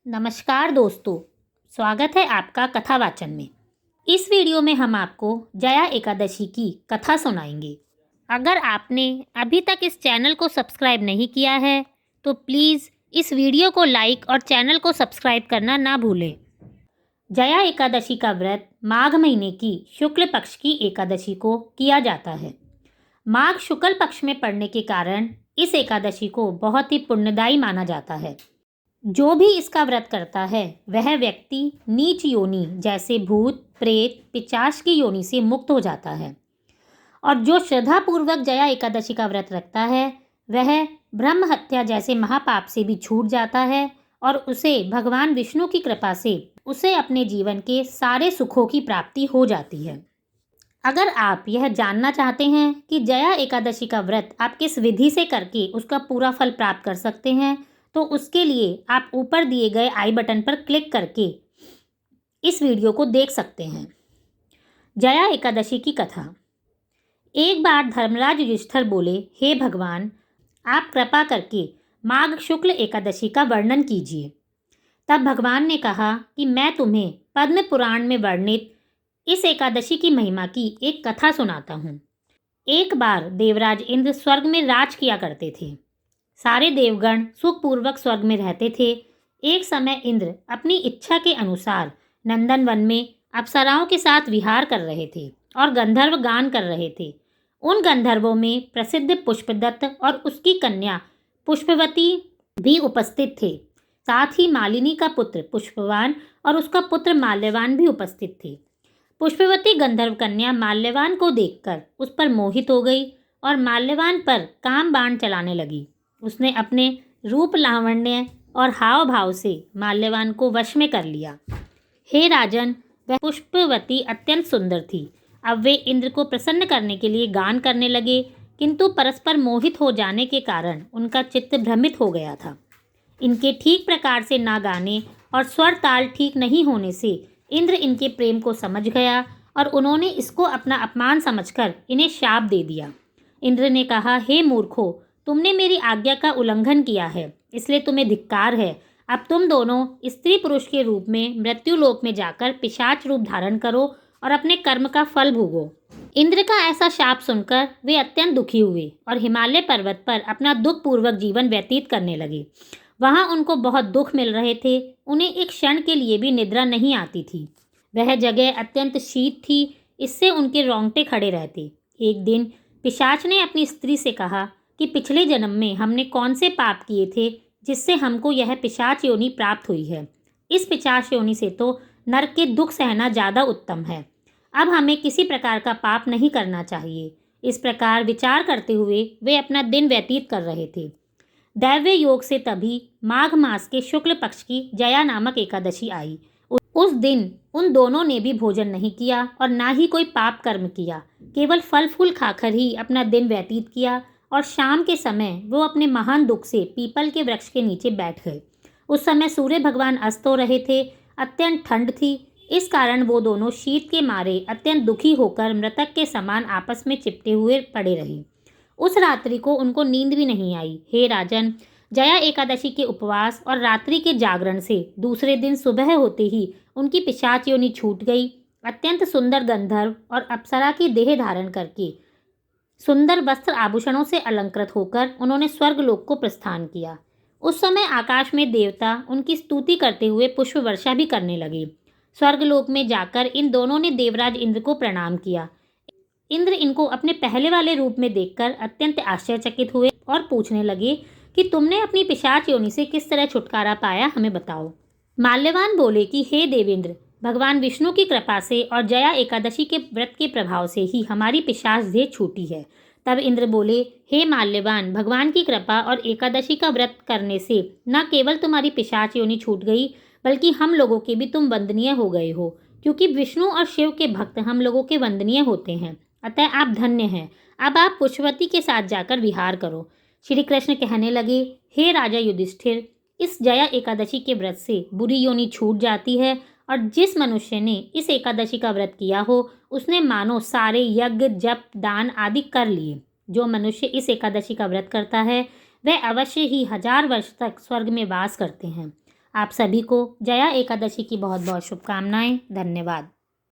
नमस्कार दोस्तों, स्वागत है आपका कथा वाचन में। इस वीडियो में हम आपको जया एकादशी की कथा सुनाएंगे। अगर आपने अभी तक इस चैनल को सब्सक्राइब नहीं किया है तो प्लीज़ इस वीडियो को लाइक और चैनल को सब्सक्राइब करना ना भूलें। जया एकादशी का व्रत माघ महीने की शुक्ल पक्ष की एकादशी को किया जाता है। माघ शुक्ल पक्ष में पड़ने के कारण इस एकादशी को बहुत ही पुण्यदायी माना जाता है। जो भी इसका व्रत करता है वह व्यक्ति नीच योनि जैसे भूत, प्रेत, पिशाच की योनि से मुक्त हो जाता है। और जो श्रद्धापूर्वक जया एकादशी का व्रत रखता है वह ब्रह्म हत्या जैसे महापाप से भी छूट जाता है और उसे भगवान विष्णु की कृपा से उसे अपने जीवन के सारे सुखों की प्राप्ति हो जाती है। अगर आप यह जानना चाहते हैं कि जया एकादशी का व्रत आप किस विधि से करके उसका पूरा फल प्राप्त कर सकते हैं तो उसके लिए आप ऊपर दिए गए आई बटन पर क्लिक करके इस वीडियो को देख सकते हैं। जया एकादशी की कथा। एक बार धर्मराज युधिष्ठिर बोले, हे भगवान, आप कृपा करके माघ शुक्ल एकादशी का वर्णन कीजिए। तब भगवान ने कहा कि मैं तुम्हें पद्म पुराण में वर्णित इस एकादशी की महिमा की एक कथा सुनाता हूँ। एक बार देवराज इंद्र स्वर्ग में राज किया करते थे। सारे देवगण सुखपूर्वक स्वर्ग में रहते थे। एक समय इंद्र अपनी इच्छा के अनुसार नंदनवन में अप्सराओं के साथ विहार कर रहे थे और गंधर्व गान कर रहे थे। उन गंधर्वों में प्रसिद्ध पुष्पदत्त और उसकी कन्या पुष्पवती भी उपस्थित थे। साथ ही मालिनी का पुत्र पुष्पवान और उसका पुत्र माल्यवान भी उपस्थित थे। पुष्पवती गंधर्व कन्या माल्यवान को देखकर उस पर मोहित हो गई और माल्यवान पर काम बाण चलाने लगी। उसने अपने रूप, लावण्य और हाव भाव से माल्यवान को वश में कर लिया। हे राजन, वह पुष्पवती अत्यंत सुंदर थी। अब वे इंद्र को प्रसन्न करने के लिए गान करने लगे, किंतु परस्पर मोहित हो जाने के कारण उनका चित्त भ्रमित हो गया था। इनके ठीक प्रकार से ना गाने और स्वर ताल ठीक नहीं होने से इंद्र इनके प्रेम को समझ गया और उन्होंने इसको अपना अपमान समझकर इन्हें शाप दे दिया। इंद्र ने कहा, हे मूर्खों, तुमने मेरी आज्ञा का उल्लंघन किया है, इसलिए तुम्हें धिक्कार है। अब तुम दोनों स्त्री पुरुष के रूप में मृत्युलोक में जाकर पिशाच रूप धारण करो और अपने कर्म का फल भोगो। इंद्र का ऐसा शाप सुनकर वे अत्यंत दुखी हुए और हिमालय पर्वत पर अपना दुखपूर्वक जीवन व्यतीत करने लगे। वहाँ उनको बहुत दुख मिल रहे थे। उन्हें एक क्षण के लिए भी निद्रा नहीं आती थी। वह जगह अत्यंत शीत थी, इससे उनके रोंगटे खड़े रहते। एक दिन पिशाच ने अपनी स्त्री से कहा कि पिछले जन्म में हमने कौन से पाप किए थे जिससे हमको यह पिशाच योनि प्राप्त हुई है। इस पिशाच योनि से तो नरक के दुख सहना ज़्यादा उत्तम है। अब हमें किसी प्रकार का पाप नहीं करना चाहिए। इस प्रकार विचार करते हुए वे अपना दिन व्यतीत कर रहे थे। दैव्य योग से तभी माघ मास के शुक्ल पक्ष की जया नामक एकादशी आई। उस दिन उन दोनों ने भी भोजन नहीं किया और ना ही कोई पाप कर्म किया, केवल फल फूल खाकर ही अपना दिन व्यतीत किया। और शाम के समय वो अपने महान दुख से पीपल के वृक्ष के नीचे बैठ गए। उस समय सूर्य भगवान अस्त हो रहे थे। अत्यंत ठंड थी, इस कारण वो दोनों शीत के मारे अत्यंत दुखी होकर मृतक के समान आपस में चिपटे हुए पड़े रहे। उस रात्रि को उनको नींद भी नहीं आई। हे राजन, जया एकादशी के उपवास और रात्रि के जागरण से दूसरे दिन सुबह होते ही उनकी पिशाच योनि छूट गई। अत्यंत सुंदर गंधर्व और अप्सरा की देह धारण करके सुंदर वस्त्र आभूषणों से अलंकृत होकर उन्होंने स्वर्गलोक को प्रस्थान किया। उस समय आकाश में देवता उनकी स्तुति करते हुए पुष्प वर्षा भी करने लगे। स्वर्गलोक में जाकर इन दोनों ने देवराज इंद्र को प्रणाम किया। इंद्र इनको अपने पहले वाले रूप में देखकर अत्यंत आश्चर्यचकित हुए और पूछने लगे कि तुमने अपनी पिशाच योनि से किस तरह छुटकारा पाया, हमें बताओ। माल्यवान बोले कि हे देवेंद्र, भगवान विष्णु की कृपा से और जया एकादशी के व्रत के प्रभाव से ही हमारी पिशाच देह छूटी है। तब इंद्र बोले, हे माल्यवान, भगवान की कृपा और एकादशी का व्रत करने से न केवल तुम्हारी पिशाच योनि छूट गई बल्कि हम लोगों के भी तुम वंदनीय हो गए हो, क्योंकि विष्णु और शिव के भक्त हम लोगों के वंदनीय होते हैं। अतः आप धन्य हैं। अब आप पुष्पवती के साथ जाकर विहार करो। श्री कृष्ण कहने लगे, हे राजा युधिष्ठिर, इस जया एकादशी के व्रत से बुरी योनि छूट जाती है और जिस मनुष्य ने इस एकादशी का व्रत किया हो उसने मानो सारे यज्ञ, जप, दान आदि कर लिए। जो मनुष्य इस एकादशी का व्रत करता है वह अवश्य ही 1000 वर्ष तक स्वर्ग में वास करते हैं। आप सभी को जया एकादशी की बहुत बहुत शुभकामनाएं। धन्यवाद।